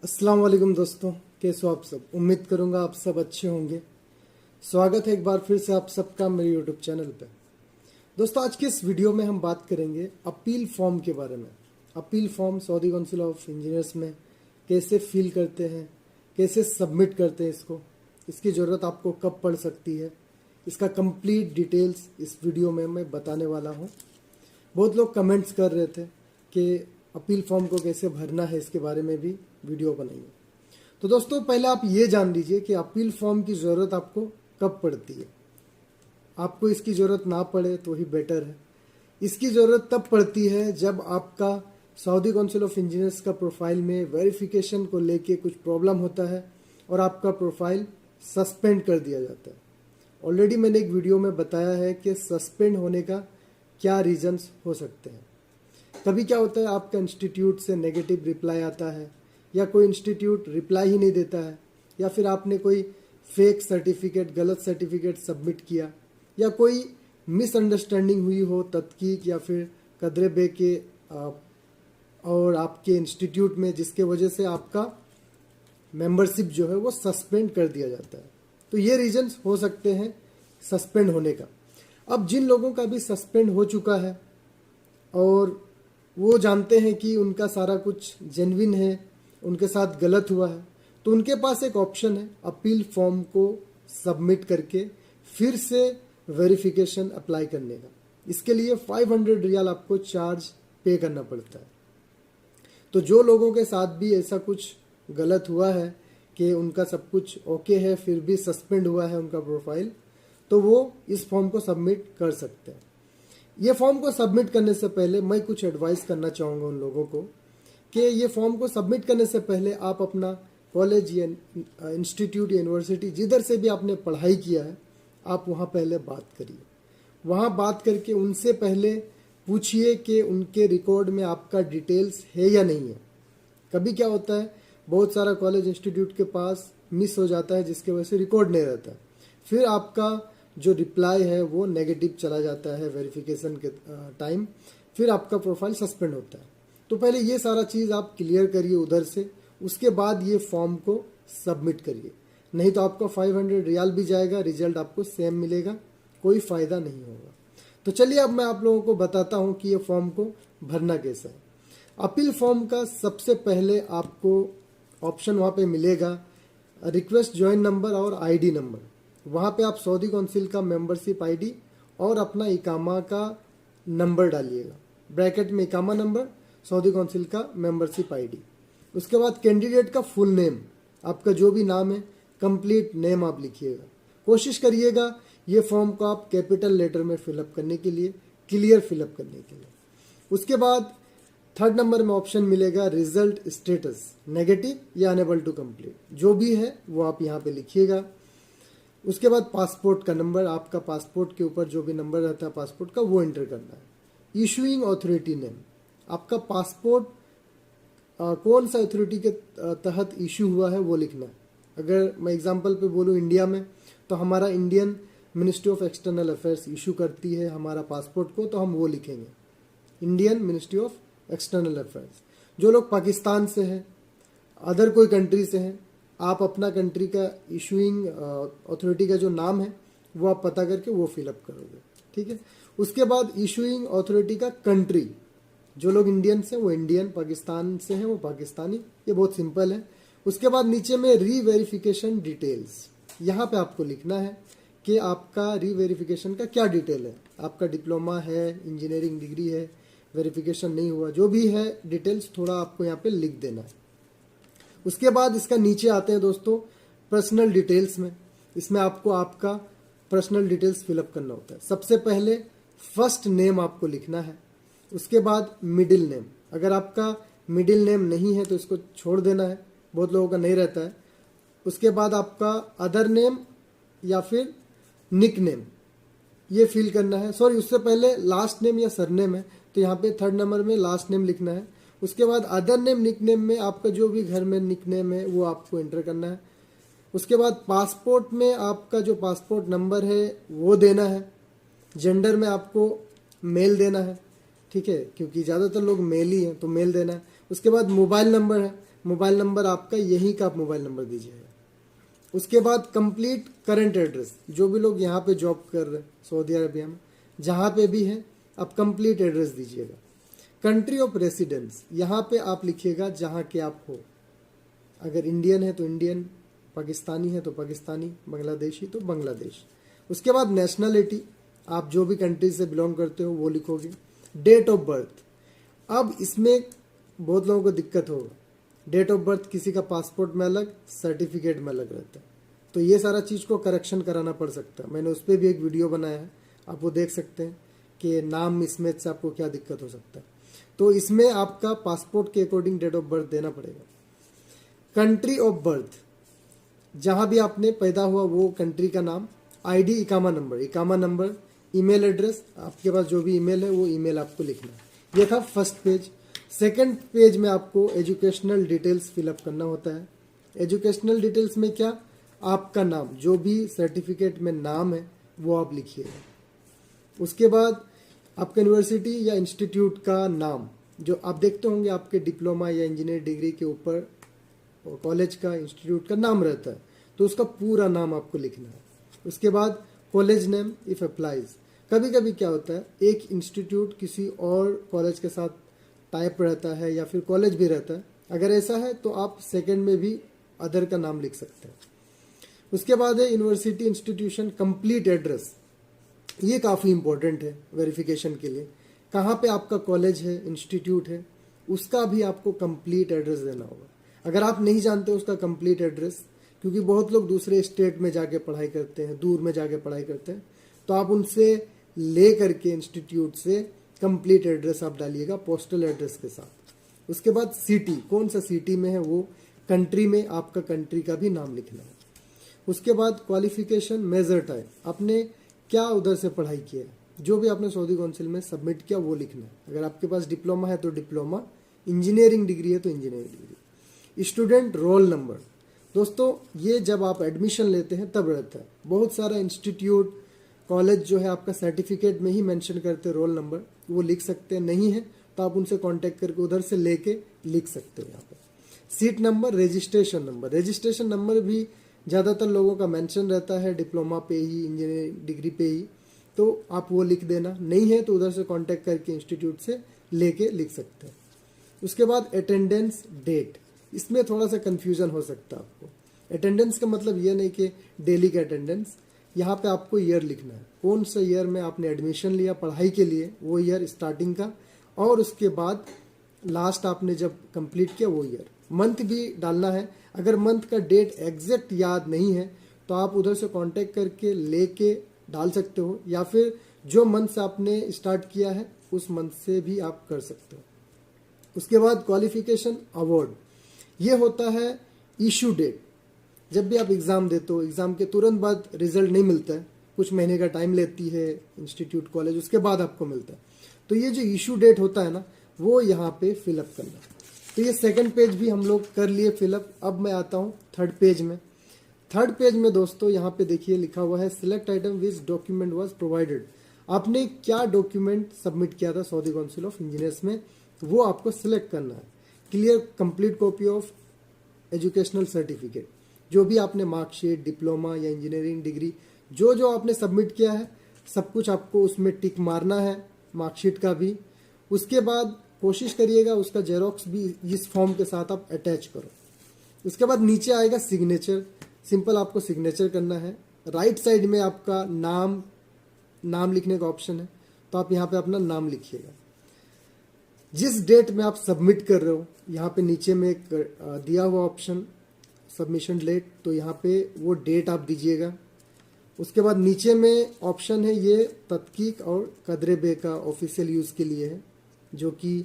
अस्सलाम वालेकुम दोस्तों, कैसे हो आप सब। उम्मीद करूंगा आप सब अच्छे होंगे। स्वागत है एक बार फिर से आप सबका मेरे यूट्यूब चैनल पे। दोस्तों, आज के इस वीडियो में हम बात करेंगे अपील फॉर्म के बारे में। Appeal form Saudi council of engineers में कैसे फिल करते हैं, कैसे सबमिट करते हैं इसकी ज़रूरत आपको कब पड़ सकती है, इसका कंप्लीट डिटेल्स इस वीडियो में मैं बताने वाला हूँ। बहुत लोग कमेंट्स कर रहे थे कि अपील फॉर्म को कैसे भरना है, इसके बारे में भी वीडियो बनाइए। तो दोस्तों, पहले आप ये जान लीजिए कि अपील फॉर्म की ज़रूरत आपको कब पड़ती है। आपको इसकी ज़रूरत ना पड़े तो ही बेटर है। इसकी ज़रूरत तब पड़ती है जब आपका सऊदी काउंसिल ऑफ इंजीनियर्स का प्रोफाइल में वेरिफिकेशन को लेके कुछ प्रॉब्लम होता है और आपका प्रोफाइल सस्पेंड कर दिया जाता है। ऑलरेडी मैंने एक वीडियो में बताया है कि सस्पेंड होने का क्या रीजंस हो सकते हैं। कभी क्या होता है, आपका इंस्टीट्यूट से नेगेटिव रिप्लाई आता है या कोई इंस्टीट्यूट रिप्लाई ही नहीं देता है, या फिर आपने कोई फेक सर्टिफिकेट, गलत सर्टिफिकेट सबमिट किया, या कोई मिसअंडरस्टैंडिंग हुई हो तदकीक या फिर कदरे बे के और आपके इंस्टीट्यूट में, जिसके वजह से आपका मेंबरशिप जो है वो सस्पेंड कर दिया जाता है। तो ये रीजंस हो सकते हैं सस्पेंड होने का। अब जिन लोगों का भी सस्पेंड हो चुका है और वो जानते हैं कि उनका सारा कुछ जेन्युइन है, उनके साथ गलत हुआ है, तो उनके पास एक ऑप्शन है अपील फॉर्म को सबमिट करके फिर से वेरिफिकेशन अप्लाई करने का। इसके लिए 500 रियाल आपको चार्ज पे करना पड़ता है। तो जो लोगों के साथ भी ऐसा कुछ गलत हुआ है कि उनका सब कुछ ओके है फिर भी सस्पेंड हुआ है उनका प्रोफाइल, तो वो इस फॉर्म को सबमिट कर सकते हैं। ये फॉर्म को सबमिट करने से पहले मैं कुछ एडवाइस करना चाहूँगा उन लोगों को कि ये फॉर्म को सबमिट करने से पहले आप अपना कॉलेज या इंस्टीट्यूट या यूनिवर्सिटी जिधर से भी आपने पढ़ाई किया है, आप वहाँ पहले बात करिए। वहाँ बात करके उनसे पहले पूछिए कि उनके रिकॉर्ड में आपका डिटेल्स है या नहीं है। कभी क्या होता है, बहुत सारा कॉलेज इंस्टीट्यूट के पास मिस हो जाता है जिसकी वजह से रिकॉर्ड नहीं रहता, फिर आपका जो रिप्लाई है वो नेगेटिव चला जाता है वेरिफिकेशन के टाइम, फिर आपका प्रोफाइल सस्पेंड होता है। तो पहले ये सारा चीज़ आप क्लियर करिए उधर से, उसके बाद ये फॉर्म को सबमिट करिए। नहीं तो आपका 500 रियाल भी जाएगा, रिजल्ट आपको सेम मिलेगा, कोई फ़ायदा नहीं होगा। तो चलिए अब मैं आप लोगों को बताता हूँ कि ये फॉर्म को भरना कैसा है। अपील फॉर्म का सबसे पहले आपको ऑप्शन वहाँ पे मिलेगा रिक्वेस्ट ज्वाइन नंबर और आईडी नंबर। वहाँ पे आप सऊदी काउंसिल का मेंबरशिप आईडी और अपना इकामा का नंबर डालिएगा। ब्रैकेट में इकामा नंबर, सऊदी काउंसिल का मेंबरशिप आईडी। उसके बाद कैंडिडेट का फुल नेम, आपका जो भी नाम है कंप्लीट नेम आप लिखिएगा। कोशिश करिएगा ये फॉर्म को आप कैपिटल लेटर में फिलअप करने के लिए, क्लियर फिलअप करने के लिए। उसके बाद 3rd नंबर में ऑप्शन मिलेगा रिजल्ट स्टेटस, नेगेटिव या अनेबल टू कंप्लीट, जो भी है वो आप यहाँ पे लिखिएगा। उसके बाद पासपोर्ट का नंबर, आपका पासपोर्ट के ऊपर जो भी नंबर रहता है पासपोर्ट का वो एंटर करना है। इशूइंग अथॉरिटी नेम, आपका पासपोर्ट कौन सा अथॉरिटी के तहत इशू हुआ है वो लिखना है। अगर मैं एग्जांपल पे बोलूँ इंडिया में, तो हमारा Indian ministry of external affairs issue करती है हमारा पासपोर्ट को, तो हम वो लिखेंगे Indian ministry of external affairs. जो लोग पाकिस्तान से हैं, अदर कोई कंट्री से हैं, आप अपना कंट्री का इशूइंग अथॉरिटी का जो नाम है वो आप पता करके वो फिलअप करोगे, ठीक है। उसके बाद इशूइंग अथॉरिटी का कंट्री, जो लोग इंडियन से वो इंडियन, पाकिस्तान से हैं वो पाकिस्तानी, ये बहुत सिंपल है। उसके बाद नीचे में रीवेरिफिकेशन डिटेल्स, यहाँ पे आपको लिखना है कि आपका रीवेरिफिकेशन का क्या डिटेल है। आपका डिप्लोमा है, इंजीनियरिंग डिग्री है, वेरिफिकेशन नहीं हुआ, जो भी है डिटेल्स थोड़ा आपको यहाँ पे लिख देना है। उसके बाद इसका नीचे आते हैं दोस्तों पर्सनल डिटेल्स में। इसमें आपको आपका पर्सनल डिटेल्स फिलअप करना होता है। सबसे पहले फर्स्ट नेम आपको लिखना है, उसके बाद मिडिल नेम। अगर आपका मिडिल नेम नहीं है तो इसको छोड़ देना है, बहुत लोगों का नहीं रहता है। उसके बाद आपका अदर नेम या फिर निक नेम ये फिल करना है। सॉरी, उससे पहले लास्ट नेम या सरनेम है तो यहाँ पे 3rd नंबर में लास्ट नेम लिखना है। उसके बाद अदर नेम, निक नेम में आपका जो भी घर में निक नेम है वो आपको एंटर करना है। उसके बाद पासपोर्ट में आपका जो पासपोर्ट नंबर है वो देना है। जेंडर में आपको मेल देना है, ठीक है, क्योंकि ज़्यादातर लोग मेल ही हैं तो मेल देना है। उसके बाद मोबाइल नंबर है, मोबाइल नंबर आपका यहीं का आप मोबाइल नंबर दीजिएगा। उसके बाद कंप्लीट करंट एड्रेस, जो भी लोग यहाँ पे जॉब कर रहे हैं सऊदी अरबिया में, जहाँ पे भी हैं आप कंप्लीट एड्रेस दीजिएगा। कंट्री ऑफ रेसिडेंस, यहाँ पे आप लिखिएगा जहाँ के आप हो। अगर इंडियन है तो इंडियन, पाकिस्तानी है तो पाकिस्तानी, बांग्लादेशी तो बांग्लादेश। उसके बाद नेशनलिटी, आप जो भी कंट्री से बिलोंग करते हो वो लिखोगे। डेट ऑफ बर्थ, अब इसमें बहुत लोगों को दिक्कत होगा, डेट ऑफ बर्थ किसी का पासपोर्ट में अलग, सर्टिफिकेट में अलग रहता है, तो ये सारा चीज़ को करेक्शन कराना पड़ सकता है। मैंने उस पर भी एक वीडियो बनाया है, आप वो देख सकते हैं कि नाम मिसमैच से आपको क्या दिक्कत हो सकता है। तो इसमें आपका पासपोर्ट के अकॉर्डिंग डेट ऑफ बर्थ देना पड़ेगा। कंट्री ऑफ बर्थ, जहाँ भी आपने पैदा हुआ वो कंट्री का नाम, आईडी, इकामा नंबर, ईमेल एड्रेस, आपके पास जो भी ईमेल है वो ईमेल आपको लिखना है। ये था फर्स्ट पेज। सेकंड पेज में आपको एजुकेशनल डिटेल्स फिलअप करना होता है। एजुकेशनल डिटेल्स में क्या, आपका नाम, जो भी सर्टिफिकेट में नाम है वो आप लिखिएगा। उसके बाद आपका यूनिवर्सिटी या इंस्टीट्यूट का नाम, जो आप देखते होंगे आपके डिप्लोमा या इंजीनियर डिग्री के ऊपर कॉलेज का, इंस्टीट्यूट का नाम रहता है, तो उसका पूरा नाम आपको लिखना है। उसके बाद कॉलेज नेम इफ अप्लाइज, कभी कभी क्या होता है एक इंस्टीट्यूट किसी और कॉलेज के साथ टाइप रहता है या फिर कॉलेज भी रहता है, अगर ऐसा है तो आप सेकंड में भी अदर का नाम लिख सकते हैं। उसके बाद है यूनिवर्सिटी इंस्टीट्यूशन कंप्लीट एड्रेस, ये काफ़ी इंपॉर्टेंट है वेरिफिकेशन के लिए। कहाँ पे आपका कॉलेज है, इंस्टीट्यूट है, उसका भी आपको कंप्लीट एड्रेस देना होगा। अगर आप नहीं जानते उसका कंप्लीट एड्रेस, क्योंकि बहुत लोग दूसरे स्टेट में जाके पढ़ाई करते हैं, दूर में जाके पढ़ाई करते हैं, तो आप उनसे ले करके इंस्टीट्यूट से कंप्लीट एड्रेस आप डालिएगा पोस्टल एड्रेस के साथ। उसके बाद सिटी, कौन सा सिटी में है वो, कंट्री में आपका कंट्री का भी नाम लिखना है। उसके बाद क्वालिफिकेशन, मेजर टाइप, आपने क्या उधर से पढ़ाई किया है, जो भी आपने सऊदी काउंसिल में सबमिट किया वो लिखना है। अगर आपके पास डिप्लोमा है तो डिप्लोमा, इंजीनियरिंग डिग्री है तो engineering degree. Student roll number, दोस्तों ये जब आप एडमिशन लेते हैं तब रहता है। बहुत सारा इंस्टीट्यूट, कॉलेज जो है आपका सर्टिफिकेट में ही मेंशन करते हैं रोल नंबर, वो लिख सकते हैं, नहीं है तो आप उनसे कांटेक्ट करके उधर से लेके लिख सकते हो यहाँ पे। Seat number, registration number, registration number भी ज़्यादातर लोगों का मेंशन रहता है डिप्लोमा पे ही, इंजीनियरिंग डिग्री पे ही, तो आप वो लिख देना, नहीं है तो उधर से कांटेक्ट करके इंस्टीट्यूट से लेके लिख सकते हैं। उसके बाद अटेंडेंस डेट, इसमें थोड़ा सा कंफ्यूजन हो सकता है आपको। अटेंडेंस का मतलब ये नहीं कि डेली का अटेंडेंस, यहाँ पे आपको ईयर लिखना है, कौन सा ईयर में आपने एडमिशन लिया पढ़ाई के लिए वो ईयर स्टार्टिंग का, और उसके बाद लास्ट आपने जब कंप्लीट किया वो ईयर। मंथ भी डालना है, अगर मंथ का डेट एग्जैक्ट याद नहीं है तो आप उधर से कांटेक्ट करके लेके डाल सकते हो, या फिर जो मंथ से आपने स्टार्ट किया है उस मंथ से भी आप कर सकते हो। उसके बाद क्वालिफिकेशन अवार्ड, ये होता है इशू डेट, जब भी आप एग्ज़ाम देते हो, एग्ज़ाम के तुरंत बाद रिजल्ट नहीं मिलता है, कुछ महीने का टाइम लेती है इंस्टीट्यूट कॉलेज, उसके बाद आपको मिलता है। तो ये जो इशू डेट होता है ना, वो यहाँ पे फिलअप करना। तो ये सेकंड पेज भी हम लोग कर लिए फिलअप। अब मैं आता हूँ थर्ड पेज में। थर्ड पेज में दोस्तों यहाँ पे देखिए लिखा हुआ है select item which document was provided, आपने क्या डॉक्यूमेंट सबमिट किया था सऊदी काउंसिल ऑफ इंजीनियर्स में, वो आपको सिलेक्ट करना है। Clear complete copy of educational certificate, जो भी आपने मार्कशीट, डिप्लोमा या इंजीनियरिंग डिग्री जो जो आपने सबमिट किया है सब कुछ आपको उसमें टिक मारना है, मार्कशीट का भी। उसके बाद कोशिश करिएगा उसका जेरोक्स भी इस फॉर्म के साथ आप अटैच करो। उसके बाद नीचे आएगा सिग्नेचर, सिंपल आपको सिग्नेचर करना है। राइट साइड में आपका नाम लिखने का ऑप्शन है, तो आप यहाँ पे अपना नाम लिखिएगा। जिस डेट में आप सबमिट कर रहे हो, यहाँ पे नीचे में एक दिया हुआ ऑप्शन सबमिशन डेट, तो यहाँ पे वो डेट आप दीजिएगा। उसके बाद नीचे में ऑप्शन है ये तहकीक और कदरे बे का ऑफिशियल यूज़ के लिए है, जो कि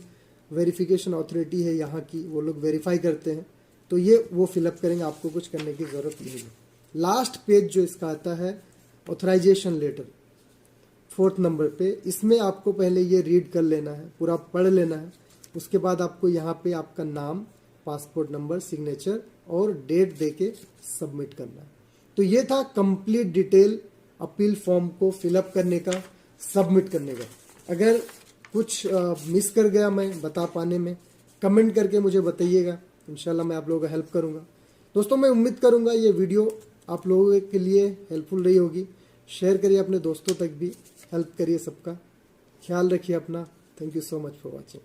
वेरिफिकेशन अथॉरिटी है यहाँ की, वो लोग वेरीफाई करते हैं, तो ये वो फिलअप करेंगे, आपको कुछ करने की ज़रूरत नहीं है। लास्ट पेज जो इसका आता है ऑथराइजेशन लेटर, फोर्थ नंबर पे, इसमें आपको पहले ये रीड कर लेना है, पूरा पढ़ लेना है। उसके बाद आपको यहाँ पे आपका नाम, पासपोर्ट नंबर, सिग्नेचर और डेट देके सबमिट करना है। तो ये था कंप्लीट डिटेल अपील फॉर्म को फिलअप करने का, सबमिट करने का। अगर कुछ मिस कर गया मैं बता पाने में, कमेंट करके मुझे बताइएगा, इंशाल्लाह मैं आप लोगों का हेल्प करूँगा। दोस्तों मैं उम्मीद करूँगा ये वीडियो आप लोगों के लिए हेल्पफुल रही होगी। शेयर करिए अपने दोस्तों तक भी, हेल्प करिए सबका। ख्याल रखिए अपना। Thank you so much for watching.